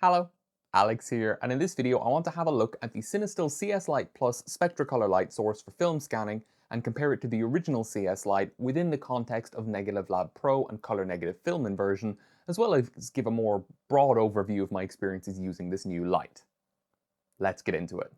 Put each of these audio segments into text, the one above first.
Hello, Alex here, and in this video I want to have a look at the Cinestill CS-LITE Plus SpectraColor light source for film scanning and compare it to the original CS-LITE within the context of Negative Lab Pro and color negative film inversion, as well as give a more broad overview of my experiences using this new light. Let's get into it.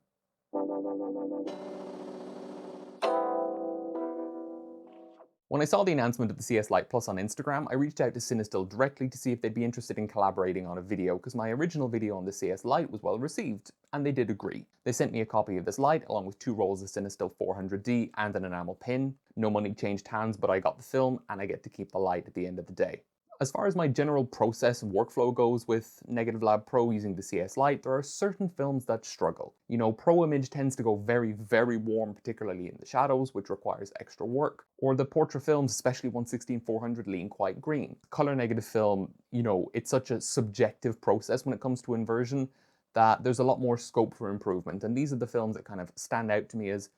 When I saw the announcement of the CS-LITE Plus on Instagram, I reached out to Cinestill directly to see if they'd be interested in collaborating on a video, because my original video on the CS-LITE was well received, and they did agree. They sent me a copy of this light, along with 2 rolls of Cinestill 400D and an enamel pin. No money changed hands, but I got the film, and I get to keep the light at the end of the day. As far as my general process and workflow goes with Negative Lab Pro using the CS-LITE, there are certain films that struggle. You know, Pro Image tends to go very, very warm, particularly in the shadows, which requires extra work. Or the portrait films, especially 116-400, lean quite green. Color negative film, you know, it's such a subjective process when it comes to inversion that there's a lot more scope for improvement. And these are the films that kind of stand out to me as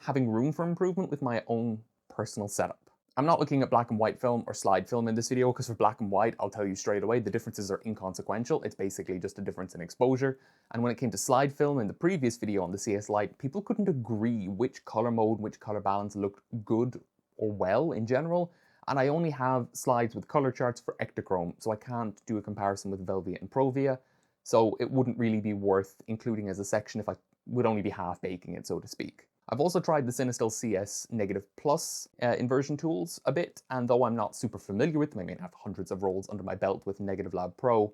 having room for improvement with my own personal setup. I'm not looking at black and white film or slide film in this video, because for black and white, I'll tell you straight away, the differences are inconsequential. It's basically just a difference in exposure. And when it came to slide film in the previous video on the CS-LITE, people couldn't agree which color mode, which color balance looked good or well in general. And I only have slides with color charts for Ektachrome, so I can't do a comparison with Velvia and Provia. So it wouldn't really be worth including as a section if I would only be half baking it, so to speak. I've also tried the Cinestill CS-Plus inversion tools a bit, and though I'm not super familiar with them, I may have hundreds of rolls under my belt with Negative Lab Pro,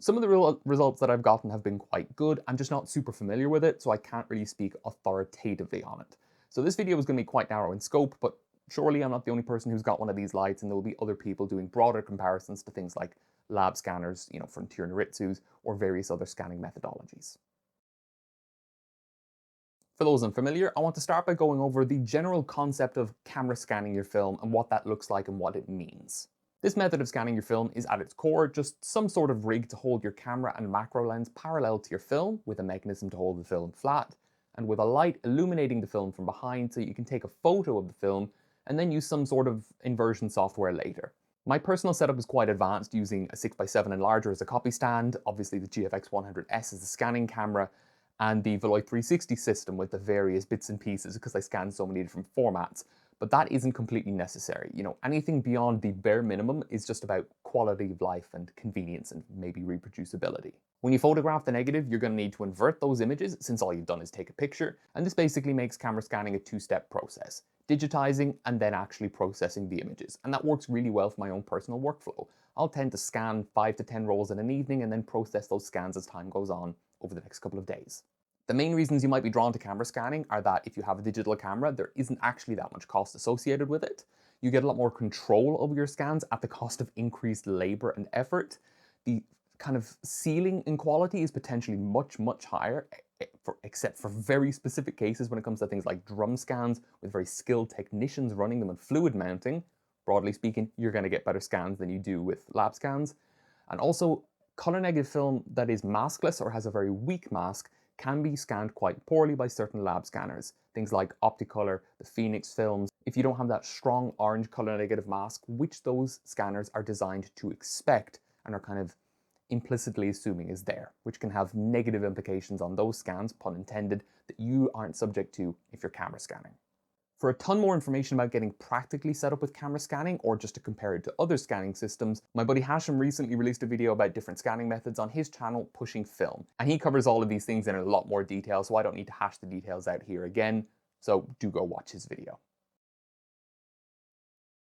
some of the results that I've gotten have been quite good. I'm just not super familiar with it, so I can't really speak authoritatively on it. So this video is going to be quite narrow in scope, but surely I'm not the only person who's got one of these lights, and there will be other people doing broader comparisons to things like lab scanners, you know, Frontier Noritsus, or various other scanning methodologies. For those unfamiliar, I want to start by going over the general concept of camera scanning your film and what that looks like and what it means. This method of scanning your film is at its core just some sort of rig to hold your camera and macro lens parallel to your film, with a mechanism to hold the film flat, and with a light illuminating the film from behind so you can take a photo of the film and then use some sort of inversion software later. My personal setup is quite advanced, using a 6x7 enlarger as a copy stand, obviously the GFX 100S as the scanning camera, and the Veloy 360 system with the various bits and pieces, because I scan so many different formats. But that isn't completely necessary. You know, anything beyond the bare minimum is just about quality of life and convenience and maybe reproducibility. When you photograph the negative, you're going to need to invert those images, since all you've done is take a picture, and this basically makes camera scanning a 2-step process: digitizing and then actually processing the images. And that works really well for my own personal workflow. I'll tend to scan 5 to 10 rolls in an evening and then process those scans as time goes on over the next couple of days. The main reasons you might be drawn to camera scanning are that if you have a digital camera, there isn't actually that much cost associated with it. You get a lot more control over your scans at the cost of increased labor and effort. The kind of ceiling in quality is potentially much, much higher, except for very specific cases when it comes to things like drum scans with very skilled technicians running them and fluid mounting. Broadly speaking, you're going to get better scans than you do with lab scans. And also, color negative film that is maskless or has a very weak mask can be scanned quite poorly by certain lab scanners. Things like Opticolor, the Phoenix films. If you don't have that strong orange color negative mask, which those scanners are designed to expect and are kind of implicitly assuming is there, which can have negative implications on those scans, pun intended, that you aren't subject to if you're camera scanning. For a ton more information about getting practically set up with camera scanning, or just to compare it to other scanning systems, my buddy Hashim recently released a video about different scanning methods on his channel, Pushing Film. And he covers all of these things in a lot more detail, so I don't need to hash the details out here again, so do go watch his video.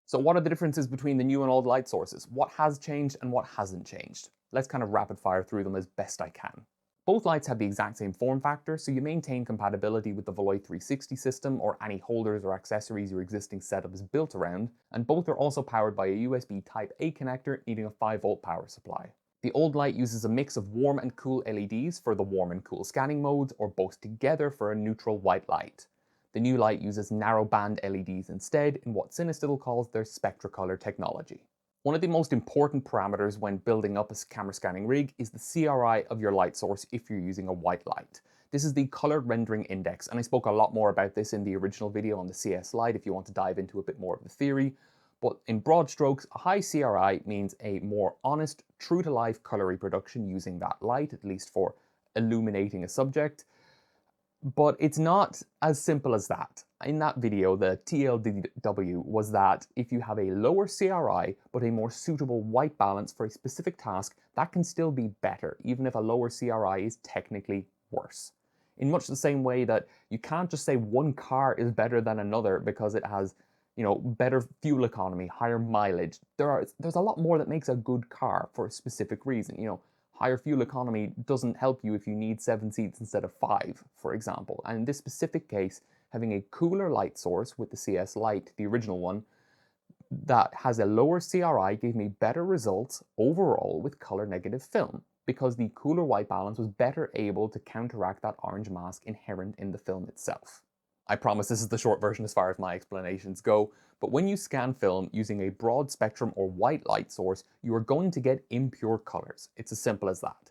So what are the differences between the new and old light sources? What has changed and what hasn't changed? Let's kind of rapid fire through them as best I can. Both lights have the exact same form factor, so you maintain compatibility with the Veloy 360 system or any holders or accessories your existing setup is built around, and both are also powered by a USB Type-A connector needing a 5-volt power supply. The old light uses a mix of warm and cool LEDs for the warm and cool scanning modes, or both together for a neutral white light. The new light uses narrow band LEDs instead, in what Cinestill calls their SpectraColor technology. One of the most important parameters when building up a camera scanning rig is the CRI of your light source if you're using a white light. This is the color rendering index, and I spoke a lot more about this in the original video on the CS-LITE if you want to dive into a bit more of the theory. But in broad strokes, a high CRI means a more honest, true-to-life color reproduction using that light, at least for illuminating a subject. But it's not as simple as that. In that video, the TLDW was that if you have a lower CRI but a more suitable white balance for a specific task, that can still be better, even if a lower CRI is technically worse. In much the same way that you can't just say one car is better than another because it has, better fuel economy, higher mileage. There's a lot more that makes a good car for a specific reason. Higher fuel economy doesn't help you if you need 7 seats instead of 5, for example. And in this specific case, having a cooler light source with the CS-LITE, the original one, that has a lower CRI gave me better results overall with color negative film, because the cooler white balance was better able to counteract that orange mask inherent in the film itself. I promise this is the short version as far as my explanations go, but when you scan film using a broad spectrum or white light source, you are going to get impure colors. It's as simple as that.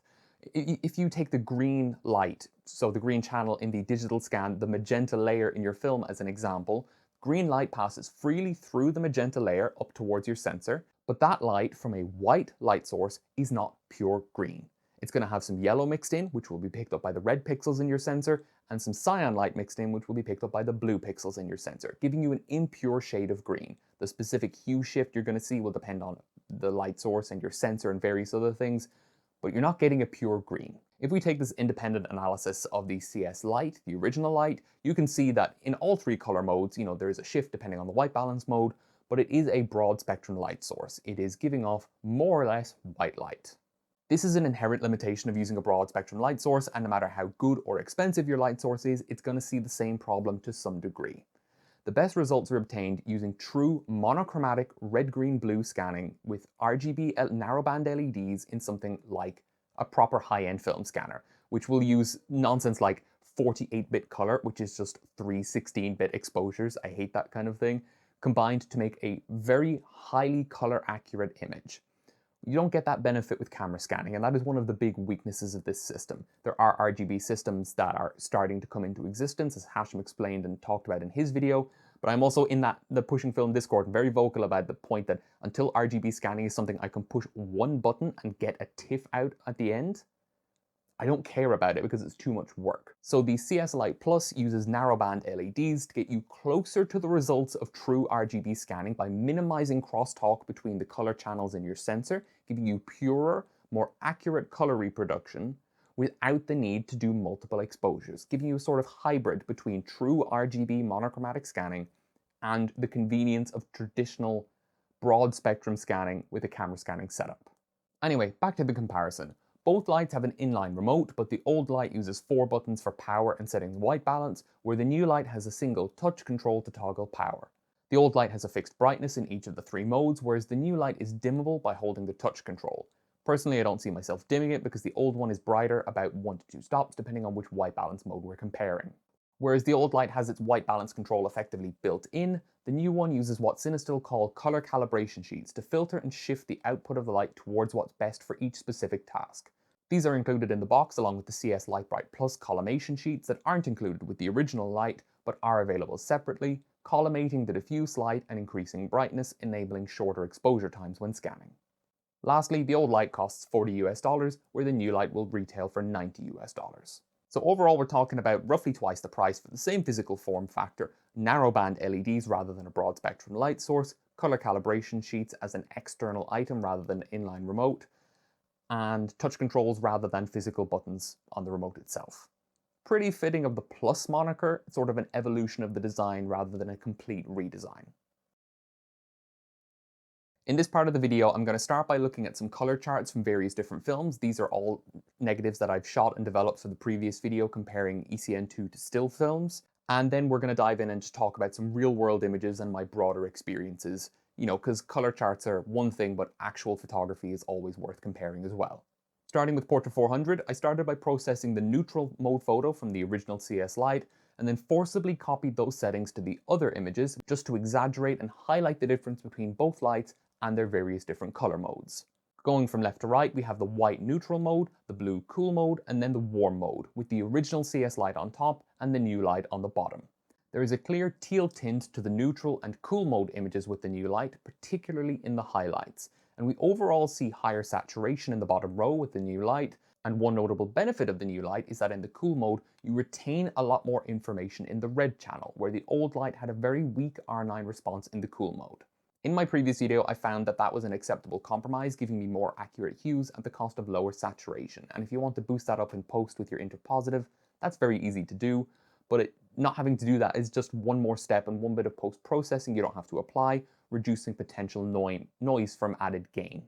If you take the green light, so the green channel in the digital scan, the magenta layer in your film as an example, green light passes freely through the magenta layer up towards your sensor, but that light from a white light source is not pure green. It's going to have some yellow mixed in, which will be picked up by the red pixels in your sensor, and some cyan light mixed in, which will be picked up by the blue pixels in your sensor, giving you an impure shade of green. The specific hue shift you're going to see will depend on the light source and your sensor and various other things, but you're not getting a pure green. If we take this independent analysis of the CS-LITE, the original light, you can see that in all 3 color modes, there is a shift depending on the white balance mode, but it is a broad spectrum light source. It is giving off more or less white light. This is an inherent limitation of using a broad spectrum light source, and no matter how good or expensive your light source is, it's going to see the same problem to some degree. The best results are obtained using true monochromatic red-green-blue scanning with RGB narrowband LEDs in something like a proper high-end film scanner, which will use nonsense like 48-bit color, which is just 3 16-bit exposures, I hate that kind of thing, combined to make a very highly color accurate image. You don't get that benefit with camera scanning, and that is one of the big weaknesses of this system. There are RGB systems that are starting to come into existence, as Hashim explained and talked about in his video, but I'm also in the Pushing Film Discord very vocal about the point that until RGB scanning is something I can push one button and get a TIFF out at the end, I don't care about it because it's too much work. So the CS-LITE Plus uses narrowband LEDs to get you closer to the results of true RGB scanning by minimizing crosstalk between the color channels in your sensor, giving you purer, more accurate color reproduction without the need to do multiple exposures, giving you a sort of hybrid between true RGB monochromatic scanning and the convenience of traditional broad spectrum scanning with a camera scanning setup. Anyway, back to the comparison. Both lights have an inline remote, but the old light uses 4 buttons for power and setting the white balance, where the new light has a single touch control to toggle power. The old light has a fixed brightness in each of the 3 modes, whereas the new light is dimmable by holding the touch control. Personally, I don't see myself dimming it because the old one is brighter about 1 to 2 stops depending on which white balance mode we're comparing. Whereas the old light has its white balance control effectively built in, the new one uses what Cinestill call color calibration sheets to filter and shift the output of the light towards what's best for each specific task. These are included in the box along with the CS-LITE Bright Plus collimation sheets that aren't included with the original light but are available separately, collimating the diffuse light and increasing brightness, enabling shorter exposure times when scanning. Lastly, the old light costs $40 where the new light will retail for $90. So overall, we're talking about roughly twice the price for the same physical form factor, narrowband LEDs rather than a broad spectrum light source, color calibration sheets as an external item rather than an inline remote, and touch controls rather than physical buttons on the remote itself. Pretty fitting of the Plus moniker, sort of an evolution of the design rather than a complete redesign. In this part of the video, I'm going to start by looking at some color charts from various different films. These are all negatives that I've shot and developed for the previous video comparing ECN2 to still films. And then we're going to dive in and just talk about some real world images and my broader experiences. Because color charts are one thing, but actual photography is always worth comparing as well. Starting with Portra 400, I started by processing the neutral mode photo from the original CS-LITE, and then forcibly copied those settings to the other images just to exaggerate and highlight the difference between both lights and their various different color modes. Going from left to right, we have the white neutral mode, the blue cool mode, and then the warm mode, with the original CS-LITE on top and the new light on the bottom. There is a clear teal tint to the neutral and cool mode images with the new light, particularly in the highlights. And we overall see higher saturation in the bottom row with the new light. And one notable benefit of the new light is that in the cool mode, you retain a lot more information in the red channel, where the old light had a very weak R9 response in the cool mode. In my previous video, I found that that was an acceptable compromise, giving me more accurate hues at the cost of lower saturation. And if you want to boost that up in post with your interpositive, that's very easy to do, but not having to do that is just one more step and one bit of post-processing you don't have to apply, reducing potential noise from added gain.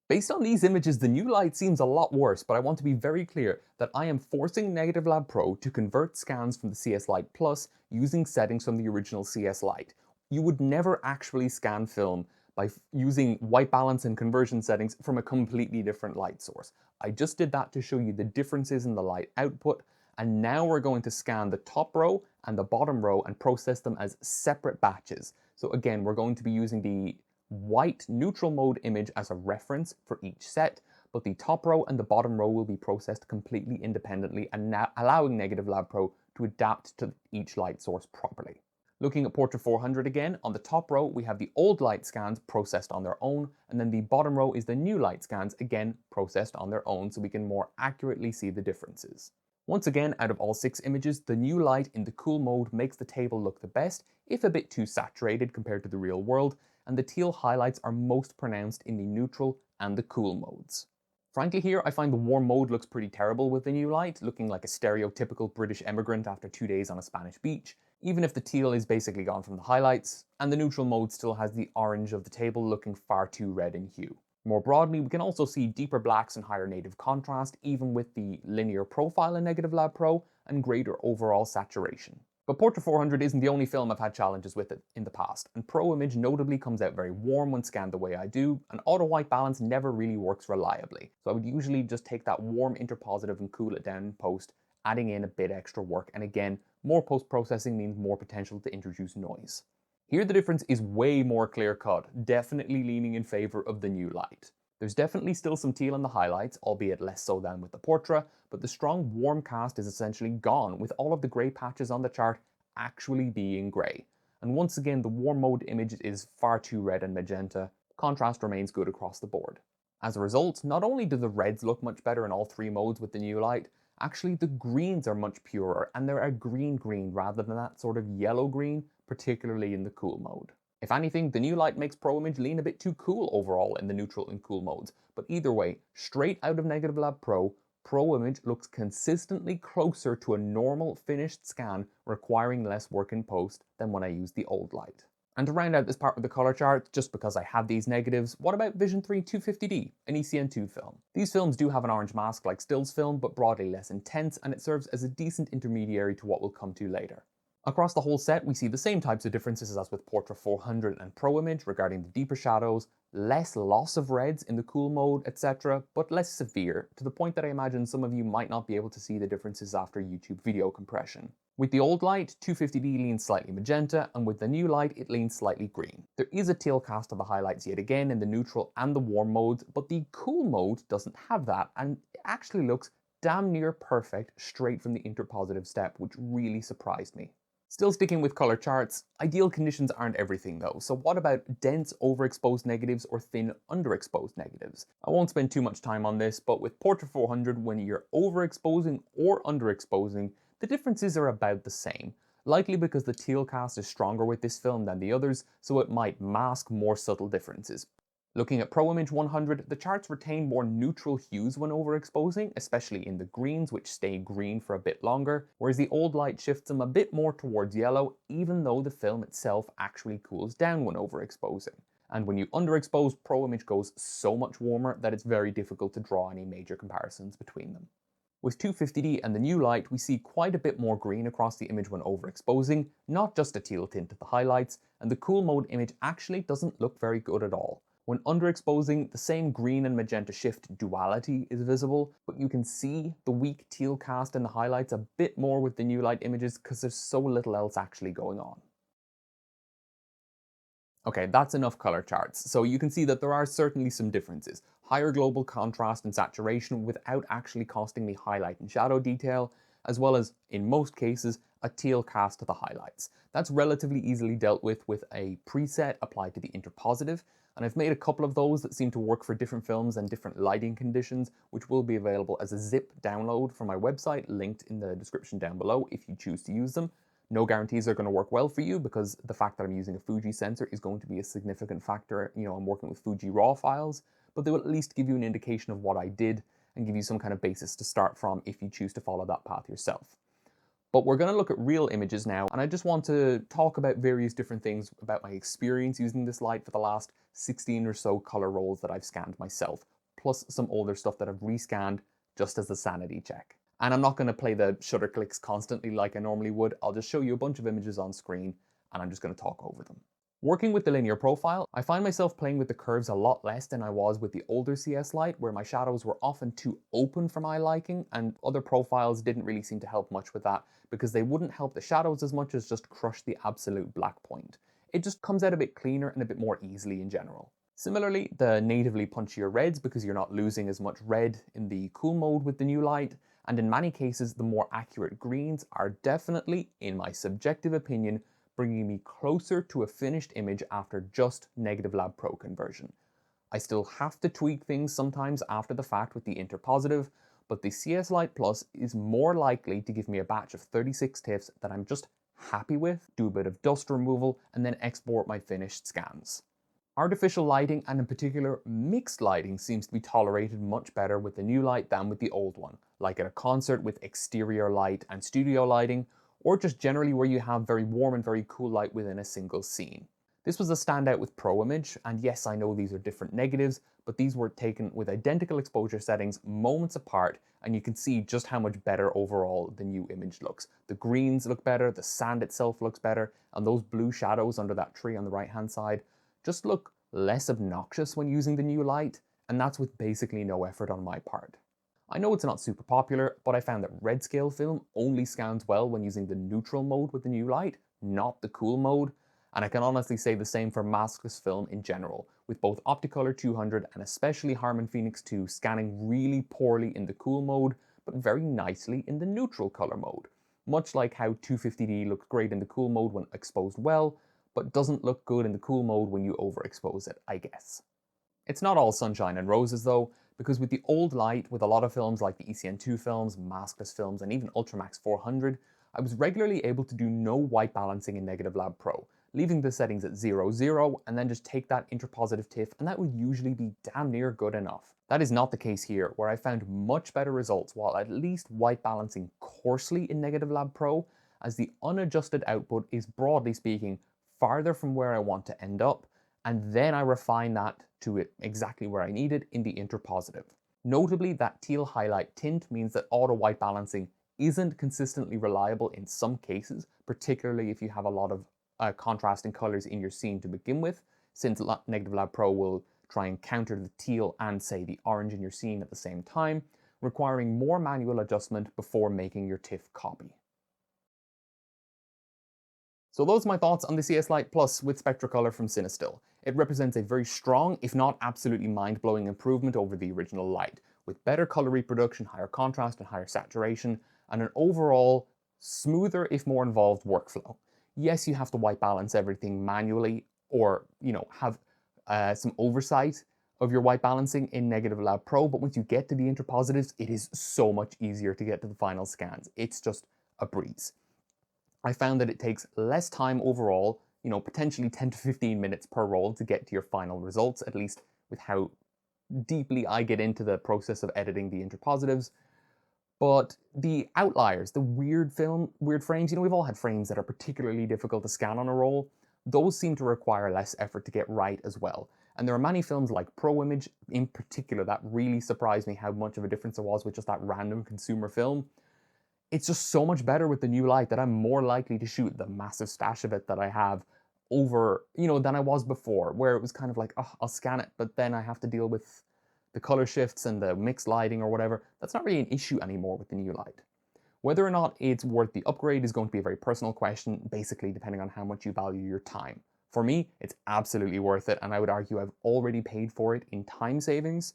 Based on these images, the new light seems a lot worse, but I want to be very clear that I am forcing Negative Lab Pro to convert scans from the CS-LITE Plus using settings from the original CS-LITE. You would never actually scan film by using white balance and conversion settings from a completely different light source. I just did that to show you the differences in the light output, and now we're going to scan the top row and the bottom row and process them as separate batches. So again, we're going to be using the white neutral mode image as a reference for each set, but the top row and the bottom row will be processed completely independently and now allowing Negative Lab Pro to adapt to each light source properly. Looking at Portra 400 again, on the top row we have the old light scans processed on their own, and then the bottom row is the new light scans, again processed on their own, so we can more accurately see the differences. Once again, out of all 6 images, the new light in the cool mode makes the table look the best, if a bit too saturated compared to the real world, and the teal highlights are most pronounced in the neutral and the cool modes. Frankly here, I find the warm mode looks pretty terrible with the new light, looking like a stereotypical British emigrant after 2 days on a Spanish beach, even if the teal is basically gone from the highlights, and the neutral mode still has the orange of the table looking far too red in hue. More broadly, we can also see deeper blacks and higher native contrast, even with the linear profile in Negative Lab Pro, and greater overall saturation. But Portra 400 isn't the only film I've had challenges with it in the past, and Pro Image notably comes out very warm when scanned the way I do, and auto white balance never really works reliably, so I would usually just take that warm interpositive and cool it down in post, adding in a bit extra work, and again, more post-processing means more potential to introduce noise. Here the difference is way more clear-cut, definitely leaning in favor of the new light. There's definitely still some teal in the highlights, albeit less so than with the Portra, but the strong warm cast is essentially gone, with all of the grey patches on the chart actually being grey. And once again, the warm mode image is far too red and magenta. Contrast remains good across the board. As a result, not only do the reds look much better in all 3 modes with the new light, actually the greens are much purer, and they're a green rather than that sort of yellow-green, particularly in the cool mode. If anything, the new light makes Pro Image lean a bit too cool overall in the neutral and cool modes, but either way, straight out of Negative Lab Pro, Pro Image looks consistently closer to a normal finished scan requiring less work in post than when I use the old light. And to round out this part with the color chart, just because I have these negatives, what about Vision 3 250D, an ECN2 film? These films do have an orange mask like stills film, but broadly less intense, and it serves as a decent intermediary to what we'll come to later. Across the whole set, we see the same types of differences as with Portra 400 and Pro Image regarding the deeper shadows, less loss of reds in the cool mode, etc., but less severe, to the point that I imagine some of you might not be able to see the differences after YouTube video compression. With the old light, 250D leans slightly magenta, and with the new light, it leans slightly green. There is a teal cast of the highlights yet again in the neutral and the warm modes, but the cool mode doesn't have that, and it actually looks damn near perfect straight from the interpositive step, which really surprised me. Still sticking with color charts, ideal conditions aren't everything though, so what about dense overexposed negatives or thin underexposed negatives? I won't spend too much time on this, but with Portra 400, when you're overexposing or underexposing, the differences are about the same, likely because the teal cast is stronger with this film than the others, so it might mask more subtle differences. Looking at Pro Image 100, the charts retain more neutral hues when overexposing, especially in the greens, which stay green for a bit longer, whereas the old light shifts them a bit more towards yellow, even though the film itself actually cools down when overexposing. And when you underexpose, Pro Image goes so much warmer that it's very difficult to draw any major comparisons between them. With 250D and the new light, we see quite a bit more green across the image when overexposing, not just a teal tint at the highlights, and the cool mode image actually doesn't look very good at all. When underexposing, the same green and magenta shift duality is visible, but you can see the weak teal cast in the highlights a bit more with the new light images because there's so little else actually going on. Okay, that's enough color charts. So you can see that there are certainly some differences. Higher global contrast and saturation without actually costing me highlight and shadow detail, as well as, in most cases, a teal cast to the highlights. That's relatively easily dealt with a preset applied to the interpositive, and I've made a couple of those that seem to work for different films and different lighting conditions, which will be available as a zip download from my website, linked in the description down below if you choose to use them. No guarantees they're going to work well for you, because the fact that I'm using a Fuji sensor is going to be a significant factor. I'm working with Fuji RAW files, but they will at least give you an indication of what I did and give you some kind of basis to start from if you choose to follow that path yourself. But we're going to look at real images now, and I just want to talk about various different things about my experience using this light for the last 16 or so color rolls that I've scanned myself, plus some older stuff that I've rescanned just as a sanity check. And I'm not going to play the shutter clicks constantly like I normally would. I'll just show you a bunch of images on screen, and I'm just going to talk over them. Working with the linear profile, I find myself playing with the curves a lot less than I was with the older CS-LITE, where my shadows were often too open for my liking, and other profiles didn't really seem to help much with that, because they wouldn't help the shadows as much as just crush the absolute black point. It just comes out a bit cleaner and a bit more easily in general. Similarly, the natively punchier reds, because you're not losing as much red in the cool mode with the new light, and in many cases the more accurate greens are definitely, in my subjective opinion, bringing me closer to a finished image after just Negative Lab Pro conversion. I still have to tweak things sometimes after the fact with the interpositive, but the CS-LITE Plus is more likely to give me a batch of 36 TIFFs that I'm just happy with, do a bit of dust removal, and then export my finished scans. Artificial lighting, and in particular mixed lighting, seems to be tolerated much better with the new light than with the old one, like at a concert with exterior light and studio lighting, or just generally where you have very warm and very cool light within a single scene. This was a standout with Pro Image, and yes, I know these are different negatives, but these were taken with identical exposure settings moments apart, and you can see just how much better overall the new image looks. The greens look better, the sand itself looks better, and those blue shadows under that tree on the right hand side just look less obnoxious when using the new light, and that's with basically no effort on my part. I know it's not super popular, but I found that red scale film only scans well when using the neutral mode with the new light, not the cool mode, and I can honestly say the same for maskless film in general, with both Opticolor 200 and especially Harman Phoenix 2 scanning really poorly in the cool mode, but very nicely in the neutral color mode. Much like how 250D looks great in the cool mode when exposed well, but doesn't look good in the cool mode when you overexpose it, I guess. It's not all sunshine and roses though, because with the old light, with a lot of films like the ECN2 films, maskless films, and even Ultramax 400, I was regularly able to do no white balancing in Negative Lab Pro, leaving the settings at 0, 0, and then just take that interpositive TIFF, and that would usually be damn near good enough. That is not the case here, where I found much better results while at least white balancing coarsely in Negative Lab Pro, as the unadjusted output is, broadly speaking, farther from where I want to end up, and then I refine that to it exactly where I need it in the interpositive. Notably, that teal highlight tint means that auto white balancing isn't consistently reliable in some cases, particularly if you have a lot of contrasting colors in your scene to begin with, since Negative Lab Pro will try and counter the teal and, say, the orange in your scene at the same time, requiring more manual adjustment before making your TIFF copy. So those are my thoughts on the CS-LITE Plus with Spectracolor from Cinestill. It represents a very strong, if not absolutely mind-blowing improvement over the original light, with better color reproduction, higher contrast and higher saturation, and an overall smoother, if more involved workflow. Yes, you have to white balance everything manually, or have some oversight of your white balancing in Negative Lab Pro, but once you get to the interpositives, it is so much easier to get to the final scans. It's just a breeze. I found that it takes less time overall, potentially 10 to 15 minutes per roll to get to your final results, at least with how deeply I get into the process of editing the interpositives. But the outliers, the weird frames, we've all had frames that are particularly difficult to scan on a roll. Those seem to require less effort to get right as well. And there are many films like Pro Image in particular that really surprised me how much of a difference there was with just that random consumer film. It's just so much better with the new light that I'm more likely to shoot the massive stash of it that I have over, than I was before, where it was kind of like, oh, I'll scan it, but then I have to deal with the color shifts and the mixed lighting or whatever. That's not really an issue anymore with the new light. Whether or not it's worth the upgrade is going to be a very personal question, basically depending on how much you value your time. For me, it's absolutely worth it, and I would argue I've already paid for it in time savings.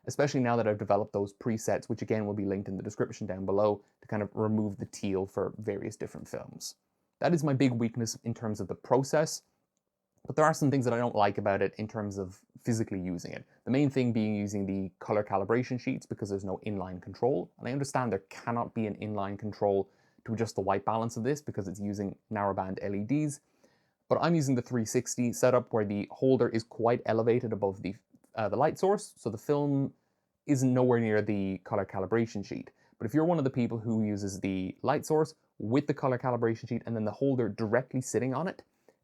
especially now that I've developed those presets, which again will be linked in the description down below, to kind of remove the teal for various different films. That is my big weakness in terms of the process, but there are some things that I don't like about it in terms of physically using it. The main thing being using the color calibration sheets because there's no inline control, and I understand there cannot be an inline control to adjust the white balance of this because it's using narrowband LEDs, but I'm using the 360 setup where the holder is quite elevated above the light source, so the film isn't nowhere near the color calibration sheet. But if you're one of the people who uses the light source with the color calibration sheet and then the holder directly sitting on it,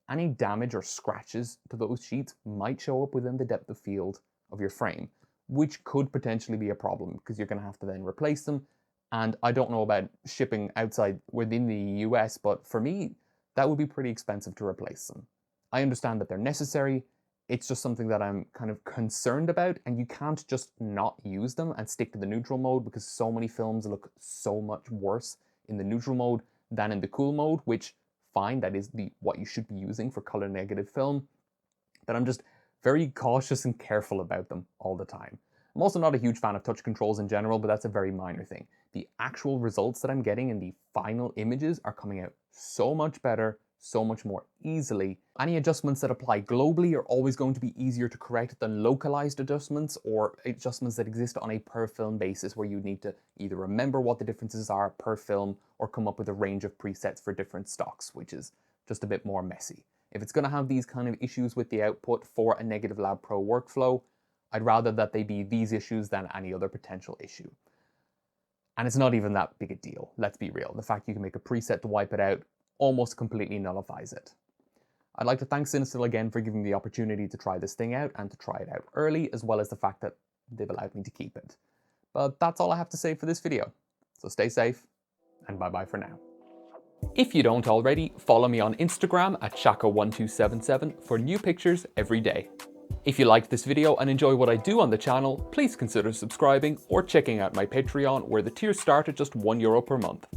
any damage or scratches to those sheets might show up within the depth of field of your frame, which could potentially be a problem because you're going to have to then replace them. And I don't know about shipping outside within the US, but for me, that would be pretty expensive to replace them. I understand that they're necessary. It's just something that I'm kind of concerned about, and you can't just not use them and stick to the neutral mode because so many films look so much worse in the neutral mode than in the cool mode, which fine, that is what you should be using for color negative film, but I'm just very cautious and careful about them all the time. I'm also not a huge fan of touch controls in general, but that's a very minor thing. The actual results that I'm getting in the final images are coming out so much better, so much more easily. Any adjustments that apply globally are always going to be easier to correct than localized adjustments or adjustments that exist on a per film basis where you need to either remember what the differences are per film or come up with a range of presets for different stocks, which is just a bit more messy. If it's going to have these kind of issues with the output for a Negative Lab Pro workflow, I'd rather that they be these issues than any other potential issue. And it's not even that big a deal, let's be real. The fact you can make a preset to wipe it out almost completely nullifies it. I'd like to thank Cinestill again for giving me the opportunity to try this thing out and to try it out early, as well as the fact that they've allowed me to keep it. But that's all I have to say for this video. So stay safe, and bye-bye for now. If you don't already, follow me on Instagram at Shako1277 for new pictures every day. If you liked this video and enjoy what I do on the channel, please consider subscribing or checking out my Patreon where the tiers start at just €1 per month.